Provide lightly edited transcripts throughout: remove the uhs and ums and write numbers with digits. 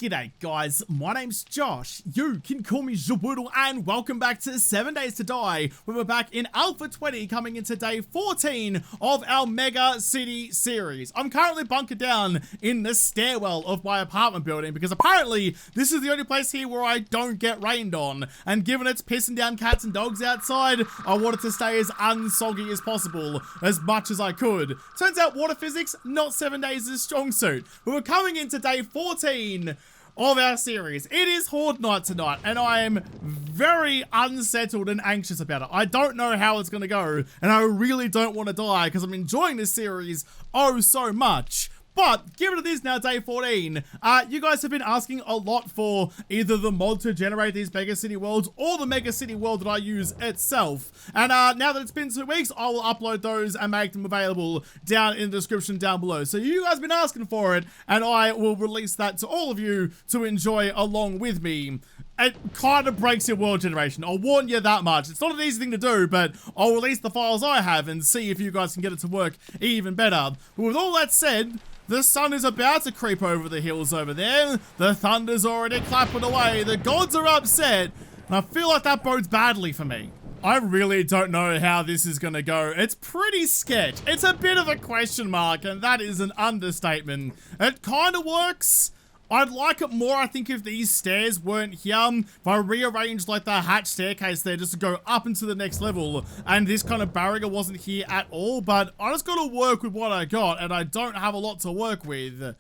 G'day guys, my name's Josh, you can call me Zawoodle, and welcome back to 7 Days to Die, where we're back in Alpha 20 coming into day 14 of our Mega City series. I'm currently bunkered down in the stairwell of my apartment building because apparently this is the only place here where I don't get rained on, and given it's pissing down cats and dogs outside, I wanted to stay as unsoggy as possible, as much as I could. Turns out water physics, not 7 Days' strong suit, but we're coming into day 14 of our series. It is Horde night tonight, and I am very unsettled and anxious about it. I don't know how it's going to go, and I really don't want to die because I'm enjoying this series oh so much. But, given it is now day 14, you guys have been asking a lot for either the mod to generate these Mega City worlds or the Mega City world that I use itself. And now that it's been 2 weeks, I will upload those and make them available down in the description down below. So you guys have been asking for it, and I will release that to all of you to enjoy along with me. It kind of breaks your world generation. I'll warn you that much. It's not an easy thing to do, but I'll release the files I have and see if you guys can get it to work even better. But with all that said, the sun is about to creep over the hills over there. The thunder's already clapping away. The gods are upset. And I feel like that bodes badly for me. I really don't know how this is going to go. It's pretty sketch. It's a bit of a question mark, and that is an understatement. It kind of works. I'd like it more, I think, if these stairs weren't here. If I rearranged like the hatch staircase there just to go up into the next level, and this kind of barrier wasn't here at all, but I just got to work with what I got, and I don't have a lot to work with.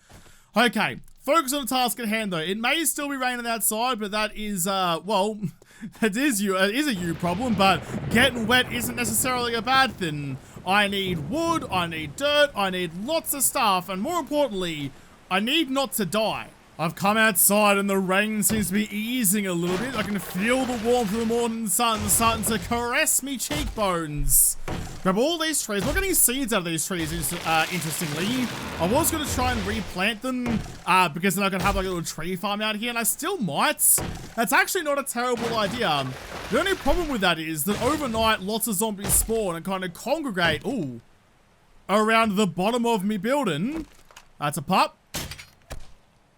Okay, focus on the task at hand though. It may still be raining outside, but that is, well, it is a you problem, but getting wet isn't necessarily a bad thing. I need wood, I need dirt, I need lots of stuff, and more importantly, I need not to die. I've come outside and the rain seems to be easing a little bit. I can feel the warmth of the morning sun starting to caress me cheekbones. Grab all these trees. I'm not getting seeds out of these trees, interestingly. I was going to try and replant them because then I can have like a little tree farm out here, and I still might. That's actually not a terrible idea. The only problem with that is that overnight lots of zombies spawn and kind of congregate around the bottom of me building. That's a pup.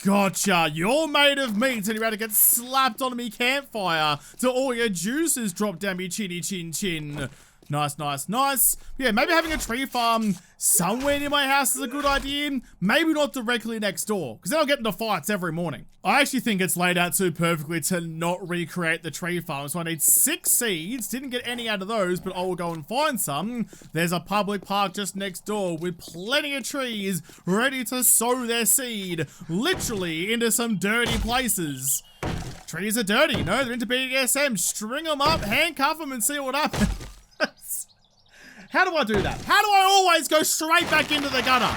Gotcha, you're made of meat and you're about to get slapped on me campfire till all your juices drop down me chinny chin chin. Nice, nice, nice. Yeah, maybe having a tree farm somewhere near my house is a good idea. Maybe not directly next door, because then I'll get into fights every morning. I actually think it's laid out too perfectly to not recreate the tree farm, so I need 6 seeds. Didn't get any out of those, but I will go and find some. There's a public park just next door with plenty of trees ready to sow their seed, literally into some dirty places. Trees are dirty, no, they're into BDSM. String them up, handcuff them, and see what happens. How do I do that? How do I always go straight back into the gutter?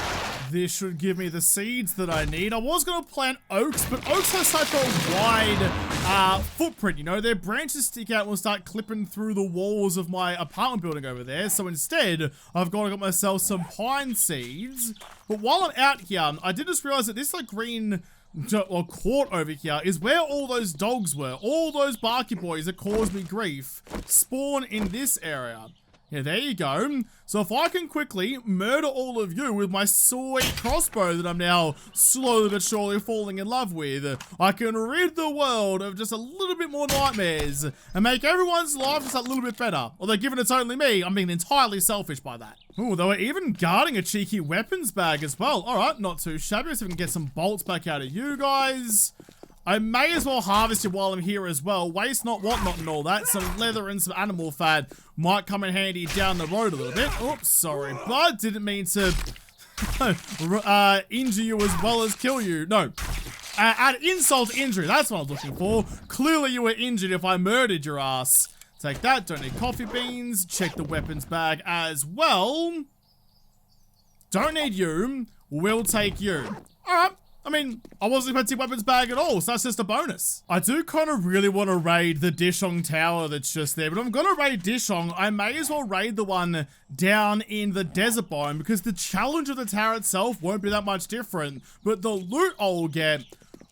This should give me the seeds that I need. I was going to plant oaks, but oaks have such a wide footprint, you know. Their branches stick out and will start clipping through the walls of my apartment building over there. So instead, I've got to get myself some pine seeds. But while I'm out here, I did just realize that this like green court over here is where all those dogs were. All those barky boys that caused me grief spawn in this area. Yeah, there you go. So if I can quickly murder all of you with my sweet crossbow that I'm now slowly but surely falling in love with, I can rid the world of just a little bit more nightmares and make everyone's life just a little bit better. Although given it's only me, I'm being entirely selfish by that. Ooh, they were even guarding a cheeky weapons bag as well. Alright, not too shabby. So we can get some bolts back out of you guys. I may as well harvest it while I'm here as well. Waste not, want not, and all that. Some leather and some animal fat might come in handy down the road a little bit. Oops, sorry, bud. Didn't mean to injure you as well as kill you. No. Add insult to injury. That's what I was looking for. Clearly you were injured if I murdered your ass. Take that. Don't need coffee beans. Check the weapons bag as well. Don't need you. We'll take you. Alright. I mean, I wasn't expecting weapons bag at all, so that's just a bonus. I do kind of really want to raid the Dishong Tower that's just there, but if I'm going to raid Dishong, I may as well raid the one down in the desert biome, because the challenge of the tower itself won't be that much different, but the loot I'll get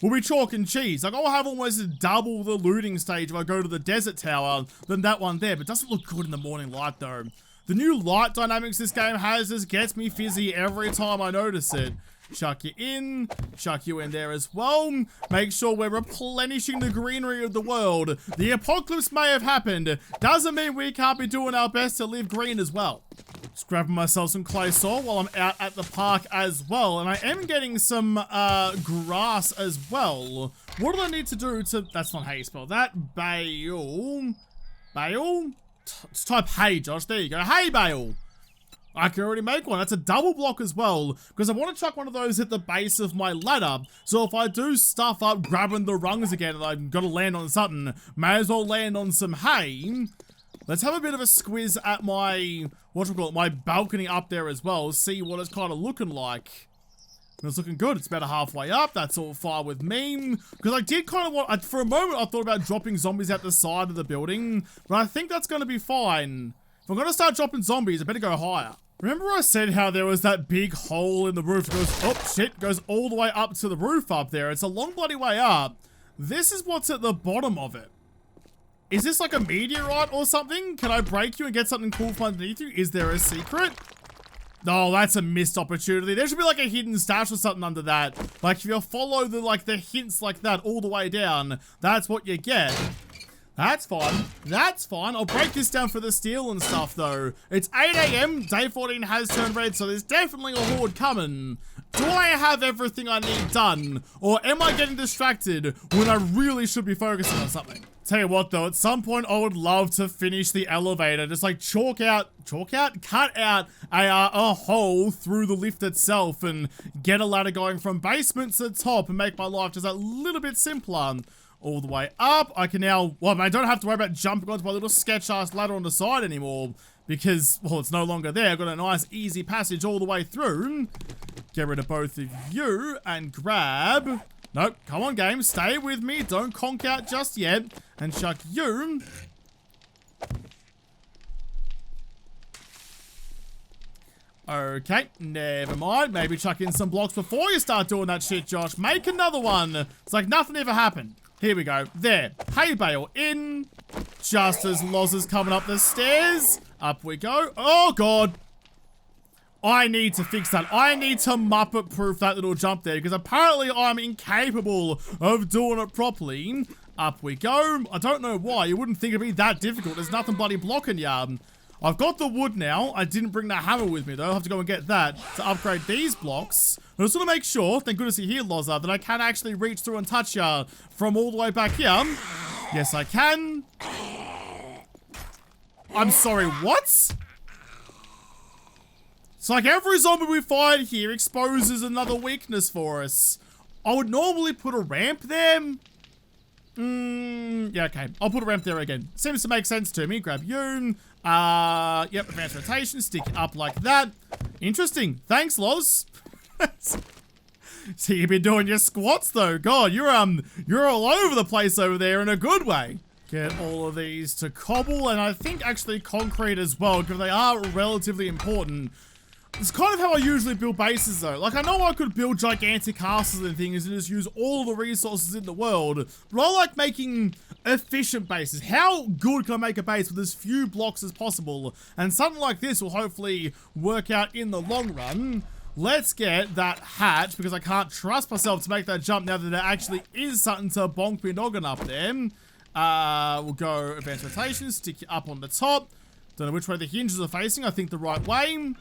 will be chalk and cheese. Like, I'll have almost double the looting stage if I go to the desert tower than that one there, but it doesn't look good in the morning light though. The new light dynamics this game has just gets me fizzy every time I notice it. Chuck you in. Chuck you in there as well. Make sure we're replenishing the greenery of the world. The apocalypse may have happened. Doesn't mean we can't be doing our best to live green as well. Just grabbing myself some clay soil while I'm out at the park as well. And I am getting some grass as well. What do I need to do to... That's not how you spell that. Bale. Bale? Let's type hay, Josh. There you go. Hay bale. I can already make one. That's a double block as well, because I want to chuck one of those at the base of my ladder. So if I do stuff up grabbing the rungs again and I've got to land on something, may as well land on some hay. Let's have a bit of a squiz at my, my balcony up there as well. See what it's kind of looking like. And it's looking good. It's about halfway up. That's all fine with me. Because I did kind of want, for a moment I thought about dropping zombies out the side of the building, but I think that's going to be fine. If I'm going to start dropping zombies, I better go higher. Remember I said how there was that big hole in the roof? It goes, oh shit, goes all the way up to the roof up there. It's a long bloody way up. This is what's at the bottom of it. Is this like a meteorite or something? Can I break you and get something cool from underneath you? Is there a secret? Oh, that's a missed opportunity. There should be like a hidden stash or something under that. Like if you follow the hints like that all the way down, that's what you get. That's fine. That's fine. I'll break this down for the steel and stuff, though. It's 8 AM. Day 14 has turned red, so there's definitely a horde coming. Do I have everything I need done? Or am I getting distracted when I really should be focusing on something? Tell you what, though, at some point, I would love to finish the elevator. Just, like, cut out a hole through the lift itself and get a ladder going from basement to the top and make my life just a little bit simpler. All the way up. I can now, well, I don't have to worry about jumping onto my little sketch-ass ladder on the side anymore because, well, it's no longer there. I've got a nice, easy passage all the way through. Get rid of both of you and grab... Nope, come on, game. Stay with me. Don't conk out just yet. And chuck you... Okay, never mind. Maybe chuck in some blocks before you start doing that shit, Josh. Make another one. It's like nothing ever happened. Here we go. There. Hay bale in. Just as Loz is coming up the stairs. Up we go. Oh, God. I need to fix that. I need to Muppet-proof that little jump there because apparently I'm incapable of doing it properly. Up we go. I don't know why. You wouldn't think it'd be that difficult. There's nothing bloody blocking you. I've got the wood now. I didn't bring the hammer with me, though. I'll have to go and get that to upgrade these blocks. I just want to make sure, thank goodness you're here, Loza, that I can actually reach through and touch you from all the way back here. Yes, I can. I'm sorry, what? It's like every zombie we find here exposes another weakness for us. I would normally put a ramp there. Yeah, okay. I'll put a ramp there again. Seems to make sense to me. Grab you. Yep, advanced rotation. Stick up like that. Interesting. Thanks, Loz. So you've been doing your squats, though. God, you're all over the place over there in a good way. Get all of these to cobble, and I think actually concrete as well, because they are relatively important. It's kind of how I usually build bases, though. Like, I know I could build gigantic castles and things and just use all the resources in the world, but I like making efficient bases. How good can I make a base with as few blocks as possible? And something like this will hopefully work out in the long run. Let's get that hatch, because I can't trust myself to make that jump now that there actually is something to bonk me noggin up there. We'll go advanced rotation, stick it up on the top. Don't know which way the hinges are facing. I think the right way.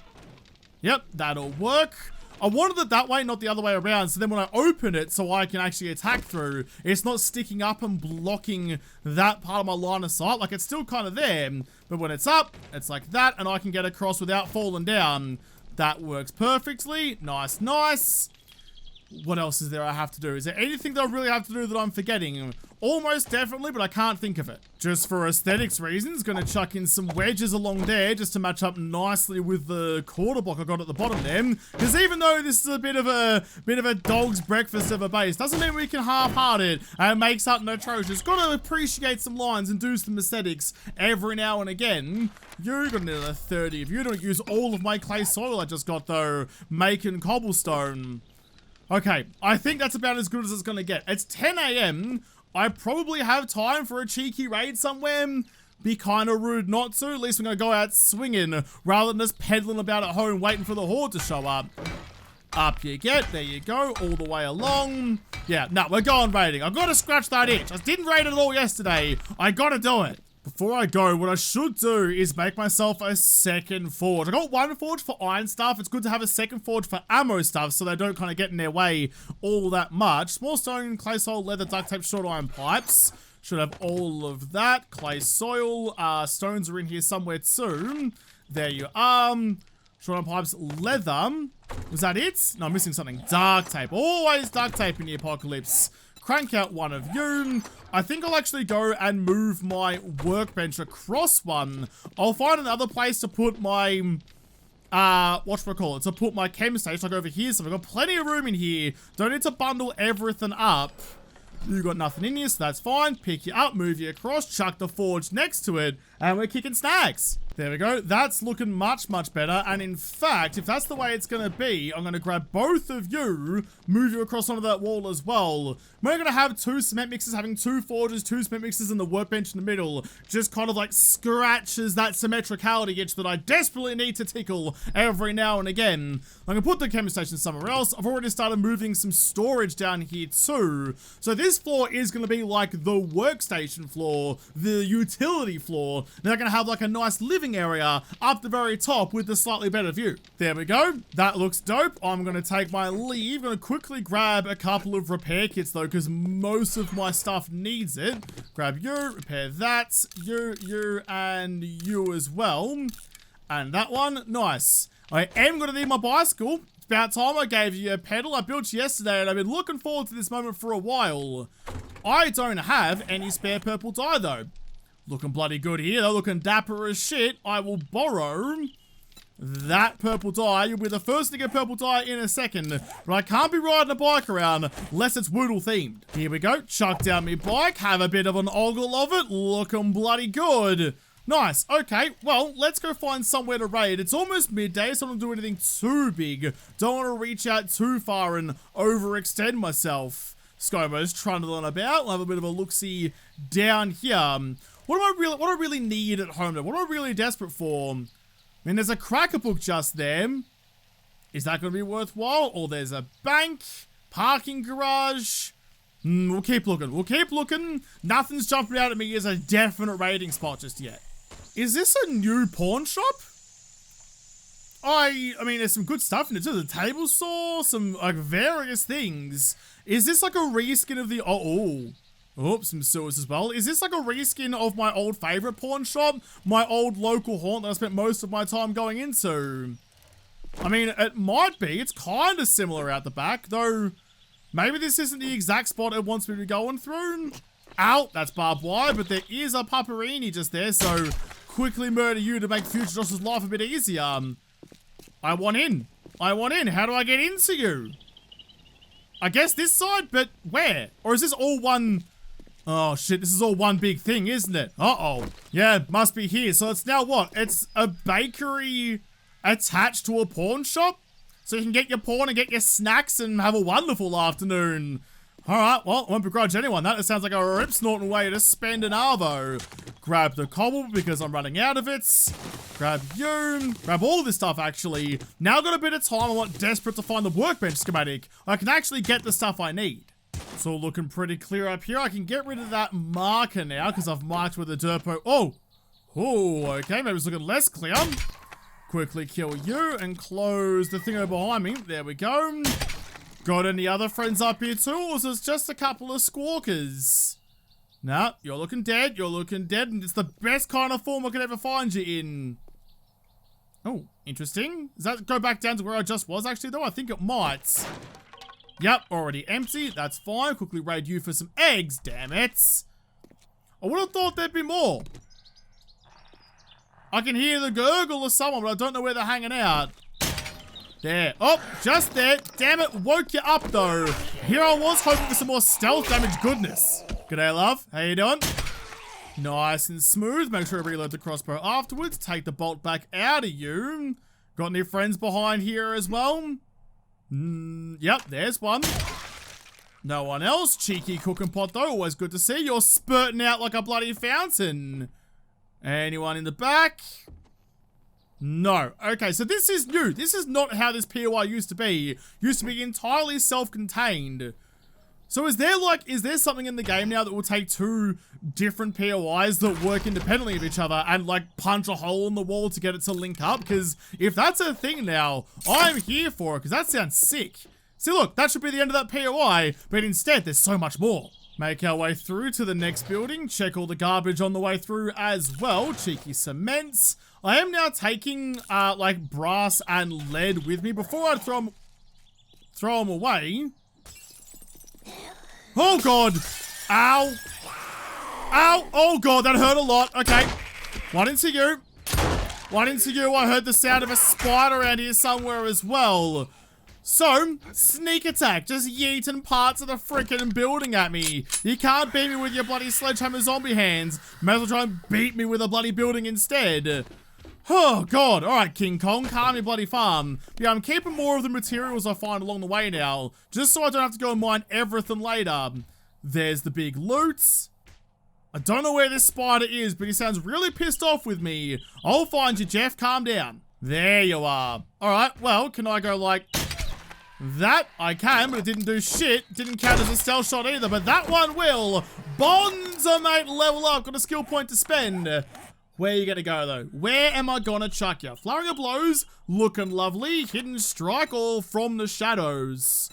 Yep, that'll work. I wanted it that way, not the other way around, so then when I open it so I can actually attack through, it's not sticking up and blocking that part of my line of sight. Like, it's still kind of there, but when it's up, it's like that, and I can get across without falling down. That works perfectly. Nice, nice. What else is there I have to do? Is there anything that I really have to do that I'm forgetting? Almost definitely, but I can't think of it. Just for aesthetics reasons, gonna chuck in some wedges along there just to match up nicely with the quarter block I got at the bottom there. Because even though this is a bit of a dog's breakfast of a base, doesn't mean we can half-heart it and make something atrocious. Gotta appreciate some lines and do some aesthetics every now and again. You're gonna need another 30 of you. Don't use all of my clay soil I just got though, making cobblestone. Okay, I think that's about as good as it's gonna get. It's 10 AM. I probably have time for a cheeky raid somewhere. Be kind of rude not to. At least we're going to go out swinging rather than just peddling about at home waiting for the horde to show up. Up you get. There you go. All the way along. Yeah, no, we're going raiding. I've got to scratch that itch. I didn't raid it all yesterday. I got to do it. Before I go, what I should do is make myself a second forge. I got one forge for iron stuff. It's good to have a second forge for ammo stuff so they don't kind of get in their way all that much. Small stone, clay soil, leather, duct tape, short iron pipes. Should have all of that. Clay soil. Stones are in here somewhere too. There you are. Short iron pipes, leather. Was that it? No, I'm missing something. Duct tape. Always duct tape in the apocalypse. Crank out one of you. I think I'll actually go and move my workbench across one. I'll find another place to put my, to put my chem station, like over here. So I've got plenty of room in here. Don't need to bundle everything up. You got nothing in here, so that's fine. Pick you up, move you across, chuck the forge next to it, and we're kicking snacks. There we go. That's looking much, much better. And in fact, if that's the way it's going to be, I'm going to grab both of you, move you across onto that wall as well. We're going to have 2 cement mixers, having 2 forges, 2 cement mixers, and the workbench in the middle. Just kind of like scratches that symmetricality itch that I desperately need to tickle every now and again. I'm going to put the chem station somewhere else. I've already started moving some storage down here too. So this floor is going to be like the workstation floor, the utility floor. They're going to have like a nice living area up the very top with the slightly better view. There we go. That looks dope. I'm going to take my leave. I'm going to quickly grab a couple of repair kits though, because most of my stuff needs it. Grab you, repair that, you, and you as well. And that one, nice. I am going to need my bicycle. It's about time I gave you a pedal. I built you yesterday and I've been looking forward to this moment for a while. I don't have any spare purple dye though. Looking bloody good here. They're looking dapper as shit. I will borrow that purple dye. You'll be the first to get purple dye in a second. But I can't be riding a bike around unless it's Woodle themed. Here we go. Chuck down my bike. Have a bit of an ogle of it. Looking bloody good. Nice. Okay. Well, let's go find somewhere to raid. It's almost midday, so I don't do anything too big. Don't want to reach out too far and overextend myself. SKYMO's trundling about. We'll have a bit of a look-see down here. What do I really need at home though? What am I really desperate for? I mean, there's a cracker book just there. Is that going to be worthwhile? Or there's a bank, parking garage. We'll keep looking. We'll keep looking. Nothing's jumping out at me as a definite raiding spot just yet. Is this a new pawn shop? I mean, there's some good stuff in it too. The table saw, some like various things. Is this like a reskin of the, oops, some sewers as well. Is this like a reskin of my old favorite pawn shop? My old local haunt that I spent most of my time going into? I mean, it might be. It's kind of similar out the back, though maybe this isn't the exact spot it wants me to be going through. Ow, that's barbed wire, but there is a paparini just there, so quickly murder you to make future Josh's life a bit easier. I want in. I want in. How do I get into you? I guess this side, but where? Or is this all one... Oh shit, this is all one big thing, isn't it? Uh-oh. Yeah, must be here. So it's now what? It's a bakery attached to a pawn shop? So you can get your pawn and get your snacks and have a wonderful afternoon. Alright, well, I won't begrudge anyone that. It sounds like a rip-snorting way to spend an arvo. Grab the cobble because I'm running out of it. Grab you. Grab all this stuff, actually. Now I've got a bit of time. I'm not desperate to find the workbench schematic. I can actually get the stuff I need. It's all looking pretty clear up here. I can get rid of that marker now because I've marked where the derpo... Oh, okay. Maybe it's looking less clear. Quickly kill you and close the thing over behind me. There we go. Got any other friends up here too, or is it just a couple of squawkers? Nah, you're looking dead. You're looking dead, and it's the best kind of form I could ever find you in. Oh, interesting. Does that go back down to where I just was, actually, though? I think it might. Yep, already empty. That's fine. Quickly raid you for some eggs, damn it. I would have thought there'd be more. I can hear the gurgle of someone, but I don't know where they're hanging out. There. Oh, just there. Damn it, woke you up, though. Here I was hoping for some more stealth damage goodness. G'day, love. How you doing? Nice and smooth. Make sure I reload the crossbow afterwards. Take the bolt back out of you. Got any friends behind here as well? Yep, there's one. No one else. Cheeky cooking pot, though. Always good to see. You're spurting out like a bloody fountain. Anyone in the back? No. Okay, so this is new. This is not how this POI used to be. It used to be entirely self-contained. So is there something in the game now that will take two different POIs that work independently of each other and like punch a hole in the wall to get it to link up? Because if that's a thing now, I'm here for it because that sounds sick. See, look, that should be the end of that POI, but instead there's so much more. Make our way through to the next building, check all the garbage on the way through as well. Cheeky cements. I am now taking like brass and lead with me before I throw them away. Oh god! Ow! Ow! Oh god, that hurt a lot. Okay. One into you. One into you. I heard the sound of a spider around here somewhere as well. So, sneak attack. Just yeeting parts of the freaking building at me. You can't beat me with your bloody sledgehammer zombie hands. May as well try and beat me with a bloody building instead. Oh god. Alright, King Kong, calm your bloody farm. Yeah, I'm keeping more of the materials I find along the way now, just so I don't have to go and mine everything later. There's the big loot. I don't know where this spider is, but he sounds really pissed off with me. I'll find you, Jeff. Calm down. There you are. Alright, well, can I go like that? I can, but it didn't do shit. Didn't count as a stealth shot either, but that one will. Bonza, mate, level up. Got a skill point to spend. Where are you gonna go, though? Where am I gonna chuck you? Flurry of blows, looking lovely. Hidden strike, all from the shadows.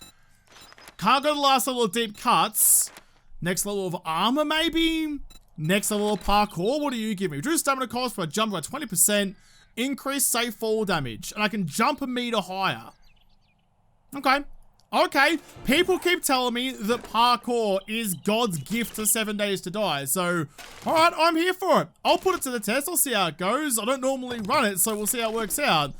Can't go to the last level of deep cuts. Next level of armor, maybe? Next level of parkour, what do you give me? Reduce stamina cost for a jump by 20%. Increase safe fall damage. And I can jump a meter higher. Okay. Okay, people keep telling me that parkour is God's gift to 7 Days to Die, so, alright, I'm here for it. I'll put it to the test, I'll see how it goes. I don't normally run it, so we'll see how it works out.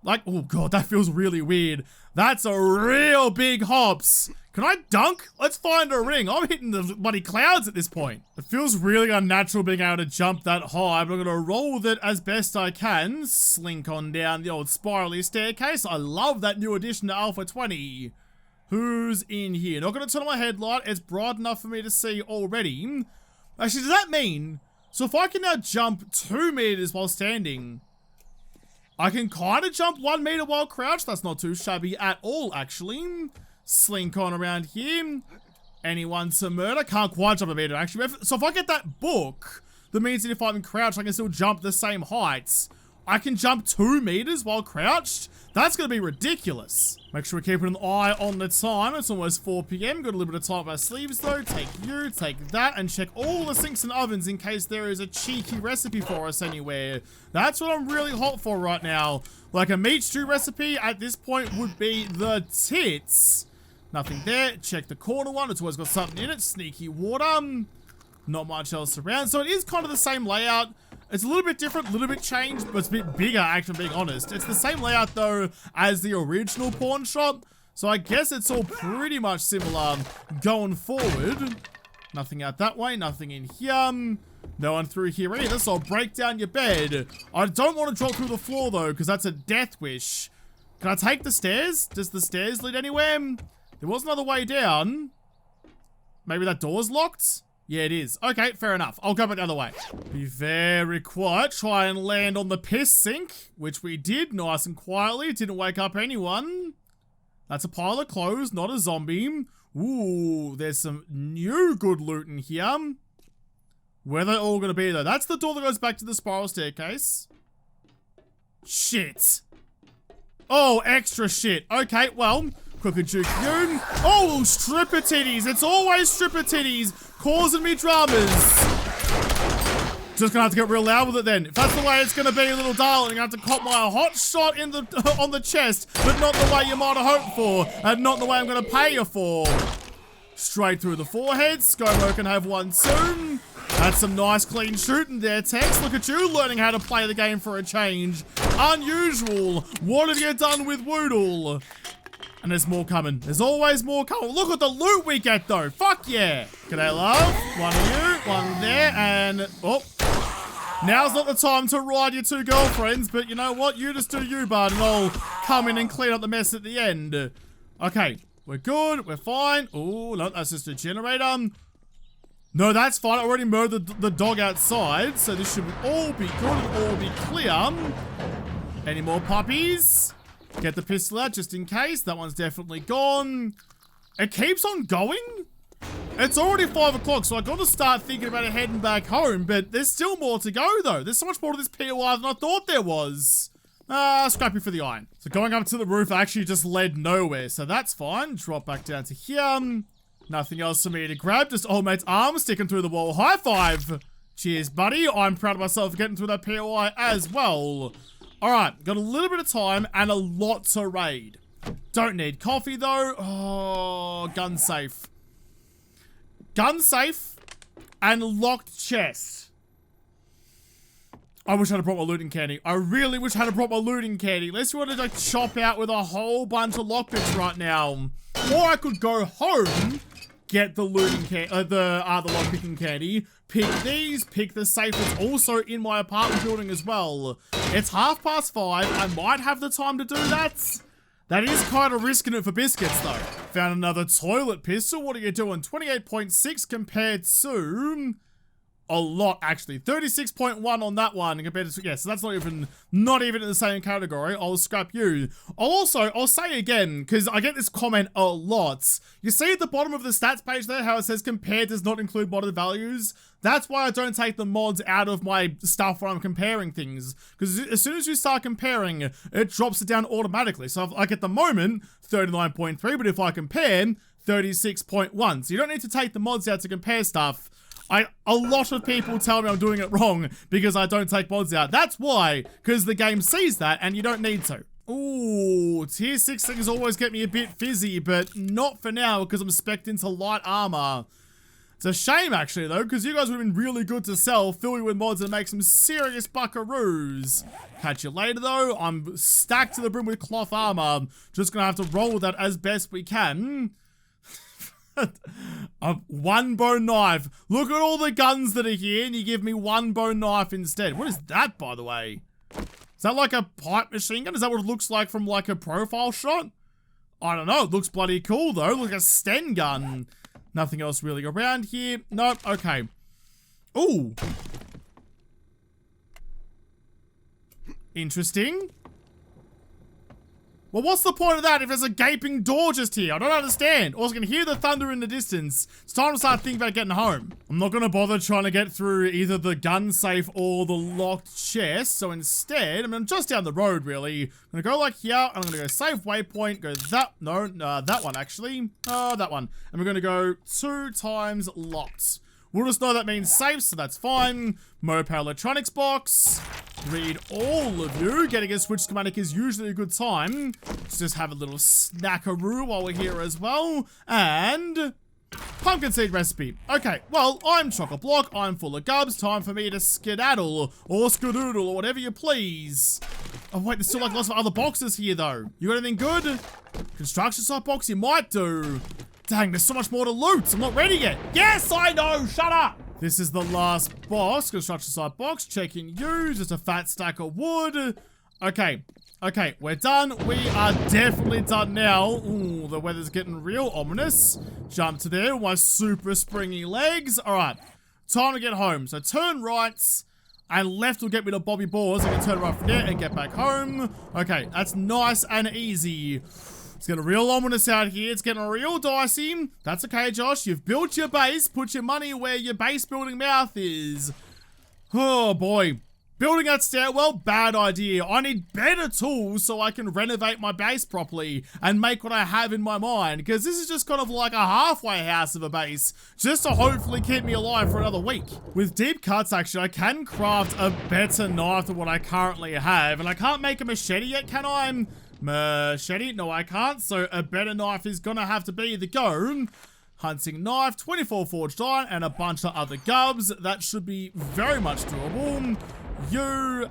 Like, oh god, that feels really weird. That's a real big hops. Can I dunk? Let's find a ring. I'm hitting the bloody clouds at this point. It feels really unnatural being able to jump that high, but I'm gonna roll with it as best I can. Slink on down the old spirally staircase. I love that new addition to Alpha 20. Who's in here? Not gonna turn on my headlight. It's bright enough for me to see already. Actually, does that mean, so if I can now jump 2 meters while standing, I can kind of jump 1 meter while crouched? That's not too shabby at all, actually. Slink on around here. Anyone to murder? Can't quite jump a meter, actually. So if I get that book, that means that if I'm crouched, I can still jump the same heights. I can jump 2 meters while crouched? That's going to be ridiculous. Make sure we're keeping an eye on the time. It's almost 4 p.m. Got a little bit of time up our sleeves, though. Take you, take that, and check all the sinks and ovens in case there is a cheeky recipe for us anywhere. That's what I'm really hot for right now. Like a meat stew recipe at this point would be the tits. Nothing there. Check the corner one. It's always got something in it. Sneaky water. Not much else around. So it is kind of the same layout. It's a little bit different, a little bit changed, but it's a bit bigger, actually, being honest. It's the same layout, though, as the original pawn shop. So I guess it's all pretty much similar going forward. Nothing out that way, nothing in here. No one through here either, so I'll break down your bed. I don't want to drop through the floor, though, because that's a death wish. Can I take the stairs? Does the stairs lead anywhere? There was another way down. Maybe that door's locked? Yeah, it is. Okay, fair enough. I'll go back the other way. Be very quiet. Try and land on the piss sink, which we did nice and quietly. Didn't wake up anyone. That's a pile of clothes, not a zombie. Ooh, there's some new good loot in here. Where are they all going to be, though? That's the door that goes back to the spiral staircase. Shit. Oh, extra shit. Okay, well, quick and juke you. Oh, stripper titties. It's always stripper titties causing me dramas. Just gonna have to get real loud with it then. If that's the way it's gonna be, little darling, I'm gonna have to cop my hot shot in the on the chest, but not the way you might have hoped for, and not the way I'm gonna pay you for. Straight through the forehead. ScoMo can have one soon. That's some nice clean shooting there, Tex. Look at you learning how to play the game for a change. Unusual. What have you done with Woodle? And there's more coming. There's always more coming. Look at the loot we get, though. Fuck yeah. G'day, love. One of you, one there, and... oh. Now's not the time to ride your 2 girlfriends, but you know what? You just do you, bud, and I'll come in and clean up the mess at the end. Okay. We're good. We're fine. Oh, no, that's just a generator. No, that's fine. I already murdered the dog outside, so this should all be good and all be clear. Any more puppies? Get the pistol out just in case. That one's definitely gone. It keeps on going? It's already 5 o'clock, so I got to start thinking about heading back home, but there's still more to go, though. There's so much more to this POI than I thought there was. Scrappy for the iron. So going up to the roof actually just led nowhere, so that's fine. Drop back down to here. Nothing else for me to grab, just old mate's arm sticking through the wall. High five! Cheers, buddy. I'm proud of myself for getting through that POI as well. Alright, got a little bit of time and a lot to raid. Don't need coffee, though. Oh, gun safe. Gun safe and locked chest. I wish I'd have brought my looting candy. I really wish I'd have brought my looting candy. Unless you wanted to chop out with a whole bunch of lockpicks right now. Or I could go home, get the looting candy, the lockpicking candy, pick these, pick the safe that's also in my apartment building as well. It's 5:30. I might have the time to do that. That is kind of risking it for biscuits, though. Found another toilet pistol. What are you doing? 28.6 compared to a lot, actually. 36.1 on that one compared to, yeah, so that's not even in the same category. I'll scrap you. I'll say again, because I get this comment a lot. You see at the bottom of the stats page there how it says compared does not include modded values? That's why I don't take the mods out of my stuff when I'm comparing things. Because as soon as you start comparing, it drops it down automatically. So like at the moment, 39.3, but if I compare, 36.1. So you don't need to take the mods out to compare stuff. A lot of people tell me I'm doing it wrong because I don't take mods out. That's why, because the game sees that and you don't need to. Ooh, tier 6 things always get me a bit fizzy, but not for now because I'm spec'd into light armor. It's a shame actually though, because you guys would have been really good to sell, fill you with mods and make some serious buckaroos. Catch you later though. I'm stacked to the brim with cloth armor. Just gonna have to roll with that as best we can. A one bone knife. Look at all the guns that are here and you give me one bone knife instead. What is that, by the way? Is that like a pipe machine gun? Is that what it looks like from like a profile shot? I don't know. It looks bloody cool though. Like a Sten gun. Nothing else really around here. Nope. Okay. Ooh. Interesting. Well, what's the point of that if there's a gaping door just here? I don't understand. Also, I can hear the thunder in the distance. It's time to start thinking about getting home. I'm not going to bother trying to get through either the gun safe or the locked chest. So instead, I'm just down the road, really. I'm going to go like here, and I'm going to go save waypoint, go that, no, that one actually. That one. And we're going to go 2 times locked. We'll just know that means safe, so that's fine. Mopar electronics box. Read all of you. Getting a switch schematic is usually a good time. Let's just have a little snackaroo while we're here as well. And pumpkin seed recipe. Okay, well, I'm chock-a-block. I'm full of gubs. Time for me to skedaddle or skadoodle or whatever you please. Oh, wait, there's still like lots of other boxes here, though. You got anything good? Construction site box, you might do. Dang, there's so much more to loot. I'm not ready yet. Yes, I know. Shut up. This is the last box. Construction site box. Checking you. Just a fat stack of wood. Okay. Okay, we're done. We are definitely done now. Ooh, the weather's getting real ominous. Jump to there with my super springy legs. All right. Time to get home. So turn right. And left will get me to Bobby Boars. I can turn right from there and get back home. Okay, that's nice and easy. It's getting real ominous out here. It's getting real dicey. That's okay, Josh. You've built your base. Put your money where your base building mouth is. Oh, boy. Building that stairwell, bad idea. I need better tools so I can renovate my base properly and make what I have in my mind. Because this is just kind of like a halfway house of a base. Just to hopefully keep me alive for another week. With deep cuts, actually, I can craft a better knife than what I currently have. And I can't make a machete yet, can I? Machete? No, I can't. So a better knife is gonna have to be the go. Hunting knife, 24 forged iron, and a bunch of other gubs. That should be very much doable. You,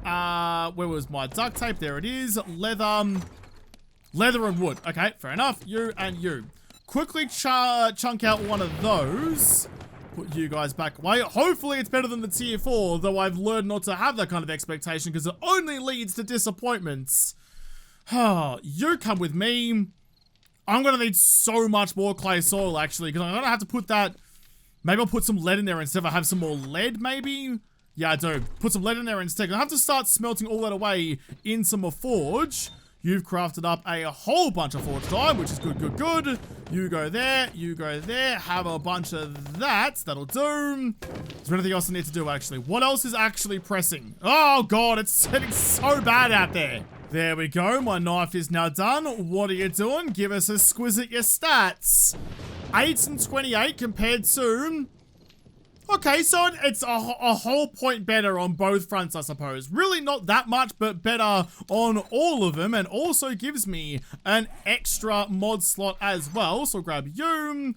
where was my duct tape? There it is. Leather and wood. Okay, fair enough. You and you. Quickly chunk out one of those. Put you guys back away. Hopefully it's better than the tier 4, though I've learned not to have that kind of expectation because it only leads to disappointments. You come with me. I'm going to need so much more clay soil, actually, because I'm going to have to put that... Maybe I'll put some lead in there instead of I have some more lead, maybe? Yeah, I do. Put some lead in there instead. I have to start smelting all that away into my forge. You've crafted up a whole bunch of forge dye, which is good, good, good. You go there, you go there. Have a bunch of that. That'll do. Is there anything else I need to do, actually? What else is actually pressing? Oh, God, it's getting so bad out there. There we go. My knife is now done. What are you doing? Give us a squiz at your stats. 8 and 28 compared to... Okay, so it's a whole point better on both fronts, I suppose. Really not that much, but better on all of them. And also gives me an extra mod slot as well. So grab you.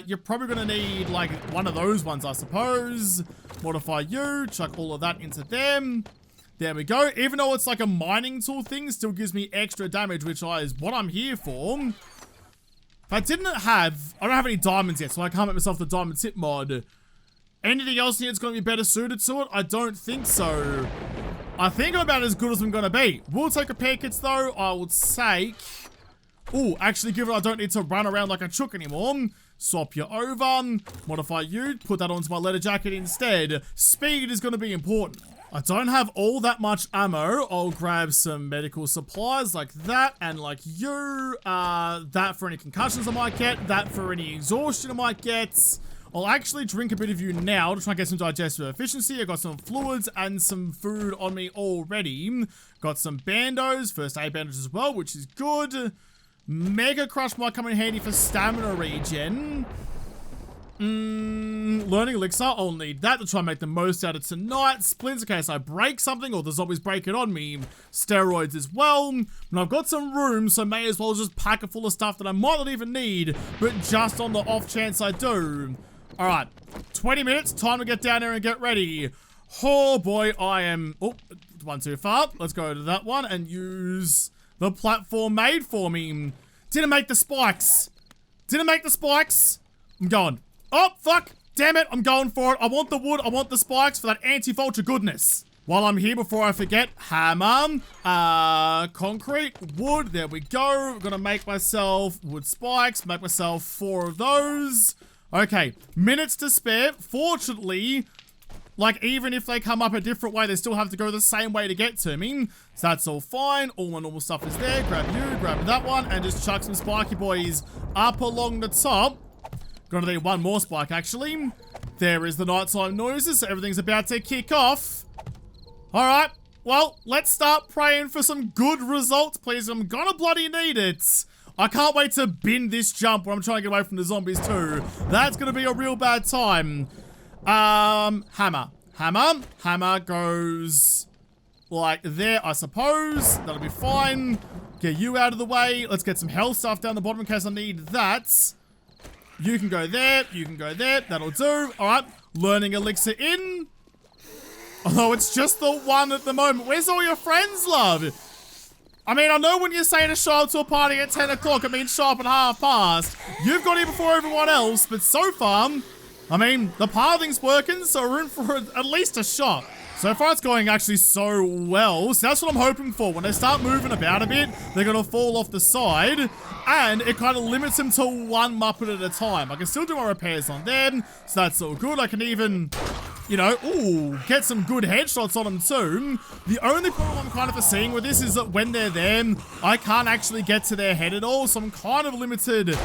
You're probably going to need, like, one of those ones, I suppose. Modify you. Chuck all of that into them. There we go. Even though it's like a mining tool thing, still gives me extra damage, which is what I'm here for. If I don't have any diamonds yet, so I can't make myself the diamond tip mod. Anything else here that's going to be better suited to it? I don't think so. I think I'm about as good as I'm going to be. We'll take repair kits though. I will take... Oh, actually given I don't need to run around like a chook anymore. Swap you over. Modify you. Put that onto my leather jacket instead. Speed is going to be important. I don't have all that much ammo. I'll grab some medical supplies like that and like you. That for any concussions I might get. That for any exhaustion I might get. I'll actually drink a bit of you now to try and get some digestive efficiency. I got some fluids and some food on me already. Got some bandos, first aid bandages as well, which is good. Mega Crush might come in handy for stamina regen. Learning elixir, I'll need that to try and make the most out of tonight. Splints in case I break something or the zombies break it on me. Steroids as well. And I've got some room, so may as well just pack it full of stuff that I might not even need, but just on the off chance I do. Alright, 20 minutes, time to get down there and get ready. Oh boy, I am... Oh, one too far. Let's go to that one and use the platform made for me. Didn't make the spikes. Didn't make the spikes. I'm going. Oh, fuck. Damn it, I'm going for it. I want the wood, I want the spikes for that anti-vulture goodness. While I'm here, before I forget, hammer, concrete, wood, there we go. I'm gonna make myself wood spikes, make myself 4 of those. Okay, minutes to spare. Fortunately, like, even if they come up a different way, they still have to go the same way to get to me. So that's all fine. All my normal stuff is there. Grab you, grab that one, and just chuck some spiky boys up along the top. Gonna need one more spike, actually. There is the nighttime noises, so everything's about to kick off. Alright, well, let's start praying for some good results, please. I'm gonna bloody need it. I can't wait to bin this jump when I'm trying to get away from the zombies too. That's gonna be a real bad time. Hammer. Hammer goes like there, I suppose. That'll be fine. Get you out of the way. Let's get some health stuff down the bottom in case I need that. You can go there. You can go there. That'll do. Alright. Learning elixir in. Although it's just the one at the moment. Where's all your friends, love? I mean, I know when you say to show up to a party at 10 o'clock, it means show up at 1:30. You've got here before everyone else, but so far, I mean, the pathing's working, so we're in for at least a shot. So far, it's going actually so well. So that's what I'm hoping for. When they start moving about a bit, they're going to fall off the side, and it kind of limits them to one Muppet at a time. I can still do my repairs on them, so that's all good. I can even... you know, ooh, get some good headshots on them too. The only problem I'm kind of foreseeing with this is that when they're there, I can't actually get to their head at all, so I'm kind of limited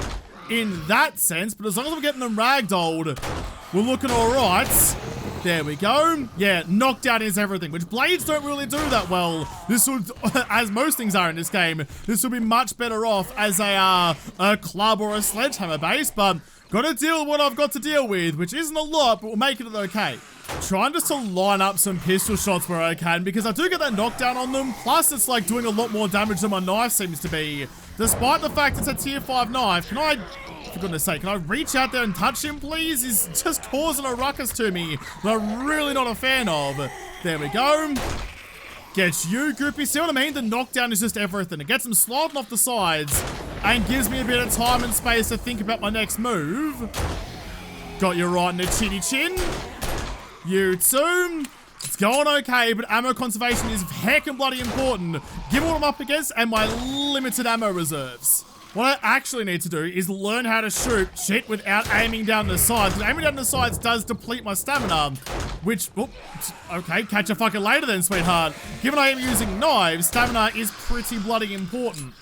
in that sense, but as long as I'm getting them ragdolled, we're looking alright. There we go. Yeah, knockdown is everything, which blades don't really do that well. This would, as most things are in this game, this would be much better off as a club or a sledgehammer base, but gotta deal with what I've got to deal with, which isn't a lot, but we'll make it okay. Trying just to line up some pistol shots where I can, because I do get that knockdown on them, plus it's like doing a lot more damage than my knife seems to be. Despite the fact it's a tier 5 knife, can I, for goodness sake, can I reach out there and touch him, please? He's just causing a ruckus to me that I'm really not a fan of. There we go. Get you, groupie. See what I mean? The knockdown is just everything. It gets them sliding off the sides and gives me a bit of time and space to think about my next move. Got you right in the chinny chin. You too. It's going okay, but ammo conservation is heckin' bloody important. Given what I'm up against and my limited ammo reserves. What I actually need to do is learn how to shoot shit without aiming down the sides. Because aiming down the sides does deplete my stamina. Which, oh, okay, catch you fucking later then, sweetheart. Given I am using knives, stamina is pretty bloody important.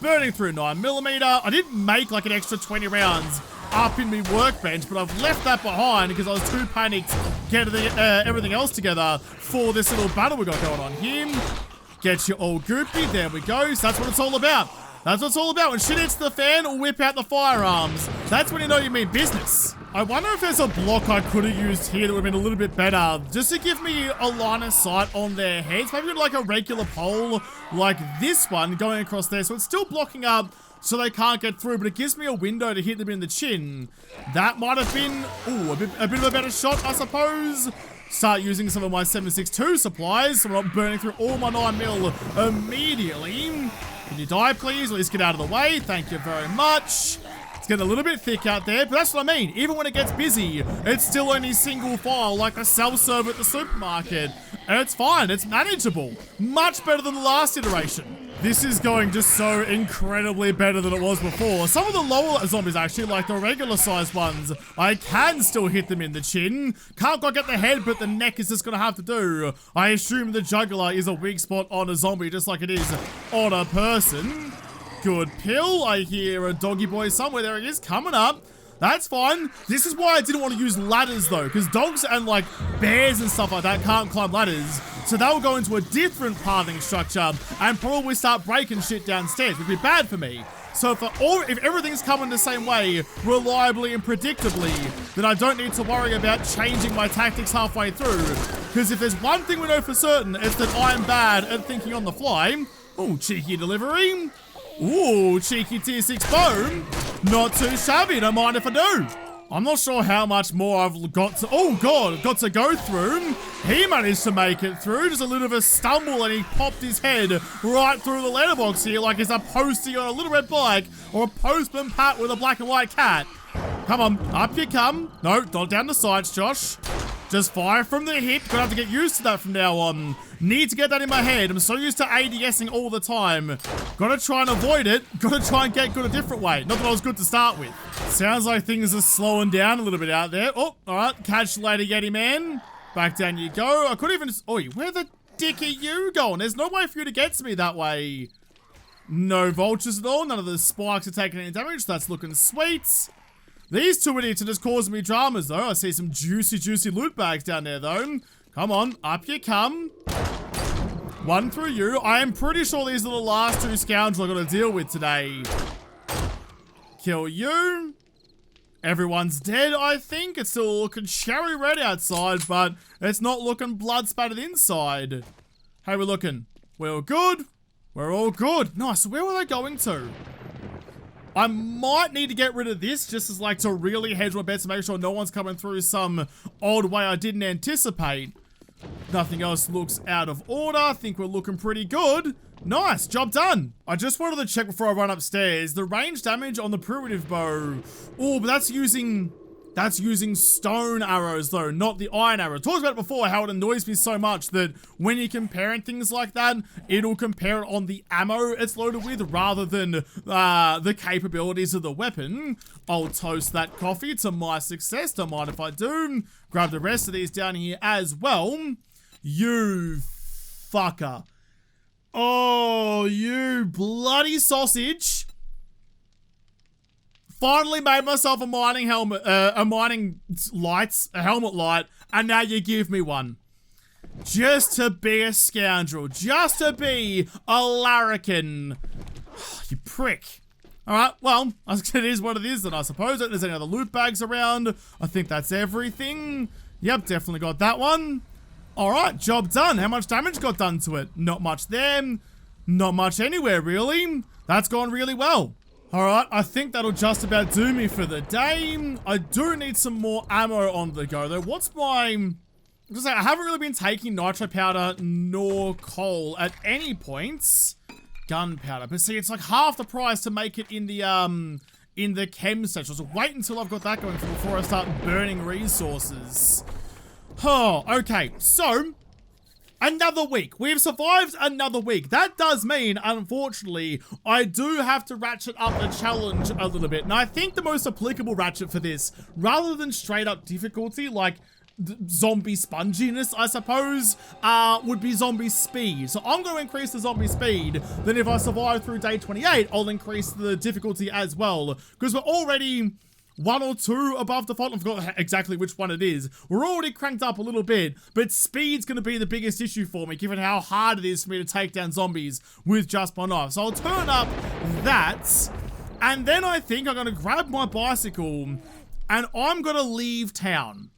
Burning through 9mm. I did make like an extra 20 rounds up in my workbench, but I've left that behind because I was too panicked getting everything else together for this little battle we got going on here. Get you all goopy. There we go. So that's what it's all about. That's what it's all about. When shit hits the fan, whip out the firearms. That's when you know you mean business. I wonder if there's a block I could have used here that would have been a little bit better, just to give me a line of sight on their heads. Maybe like a regular pole like this one going across there, so it's still blocking up so they can't get through, but it gives me a window to hit them in the chin. That might have been, ooh, a bit of a better shot, I suppose. Start using some of my 7.62 supplies so I'm not burning through all my 9mm immediately. Can you die, please? At least get out of the way. Thank you very much. It's getting a little bit thick out there, but that's what I mean. Even when it gets busy, it's still only single file, like a self-serve at the supermarket. And it's fine. It's manageable. Much better than the last iteration. This is going just so incredibly better than it was before. Some of the lower zombies, actually, like the regular sized ones, I can still hit them in the chin. Can't quite get the head, but the neck is just going to have to do. I assume the jugular is a weak spot on a zombie, just like it is on a person. Good pill. I hear a doggy boy somewhere. There he is, coming up. That's fine. This is why I didn't want to use ladders, though, because dogs and, like, bears and stuff like that can't climb ladders. So they'll go into a different pathing structure and probably start breaking shit downstairs, which would be bad for me. So if everything's coming the same way, reliably and predictably, then I don't need to worry about changing my tactics halfway through. Because if there's one thing we know for certain, it's that I'm bad at thinking on the fly. Ooh, cheeky delivery. Ooh, cheeky tier 6 bone. Not too shabby, don't mind if I do. I'm not sure how much more I've got to, oh god, got to go through. He managed to make it through, just a little bit of a stumble and he popped his head right through the letterbox here like he's a postie on a little red bike or a postman Pat with a black and white cat. Come on, up you come. No, not down the sides, Josh. Just fire from the hip. Gonna have to get used to that from now on. Need to get that in my head. I'm so used to ADSing all the time. Gotta try and avoid it. Gotta try and get good a different way. Not that I was good to start with. Sounds like things are slowing down a little bit out there. Oh, alright. Catch you later, Yeti man. Back down you go. I could even just... Oi, where the dick are you going? There's no way for you to get to me that way. No vultures at all. None of the spikes are taking any damage. That's looking sweet. These two idiots are just causing me dramas, though. I see some juicy, juicy loot bags down there, though. Come on, up you come. One through you. I am pretty sure these are the last two scoundrels I've got to deal with today. Kill you. Everyone's dead, I think. It's still looking cherry red outside, but it's not looking blood spattered inside. How we looking? We're all good? We're all good. Nice. Where were they going to? I might need to get rid of this just as like to really hedge my bets to make sure no one's coming through some odd way I didn't anticipate. Nothing else looks out of order. I think we're looking pretty good. Nice, job done. I just wanted to check before I run upstairs. The range damage on the primitive bow. Oh, but that's using stone arrows though, not the iron arrow. I talked about it before how it annoys me so much that when you're comparing things like that, it'll compare it on the ammo it's loaded with rather than the capabilities of the weapon. I'll toast that coffee to my success. Don't mind if I do. Grab the rest of these down here as well. You fucker. Oh, you bloody sausage. Finally made myself a mining helmet, a helmet light, and now you give me one. Just to be a scoundrel, just to be a larrikin. You prick. Alright, well, it is what it is then, I suppose. If there's any other loot bags around, I think that's everything. Yep, definitely got that one. Alright, job done. How much damage got done to it? Not much there. Not much anywhere, really. That's gone really well. Alright, I think that'll just about do me for the day. I do need some more ammo on the go, though. What's my... I haven't really been taking nitro powder nor coal at any points. Gunpowder. But see, it's like half the price to make it in the chem section. So wait until I've got that going before I start burning resources. Oh, okay. So, Another week. We've survived another week. That does mean, unfortunately, I do have to ratchet up the challenge a little bit. And I think the most applicable ratchet for this, rather than straight up difficulty, like zombie sponginess, I suppose, would be zombie speed. So I'm going to increase the zombie speed. Then if I survive through day 28, I'll increase the difficulty as well. Because we're already 1 or 2 above default. I forgot exactly which one it is. We're already cranked up a little bit, but speed's going to be the biggest issue for me, given how hard it is for me to take down zombies with just my knife. So I'll turn up that, and then I think I'm going to grab my bicycle, and I'm going to leave town.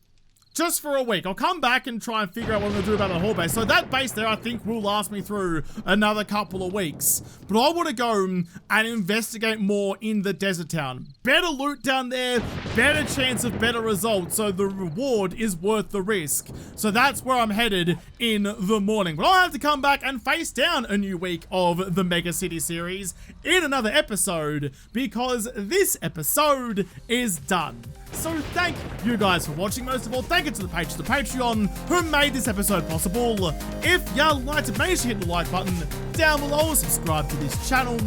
Just for a week. I'll come back and try and figure out what I'm going to do about the Horde base. So that base there, I think, will last me through another couple of weeks. But I want to go and investigate more in the desert town. Better loot down there, better chance of better results. So the reward is worth the risk. So that's where I'm headed in the morning. But I'll have to come back and face down a new week of the Mega City series in another episode, because this episode is done. So thank you guys for watching. Most of all, thank you to the patrons of the Patreon who made this episode possible. If you liked it, make sure you hit the like button down below, subscribe to this channel,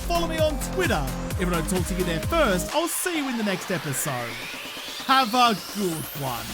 follow me on Twitter. If I don't talk to you there first, I'll see you in the next episode. Have a good one.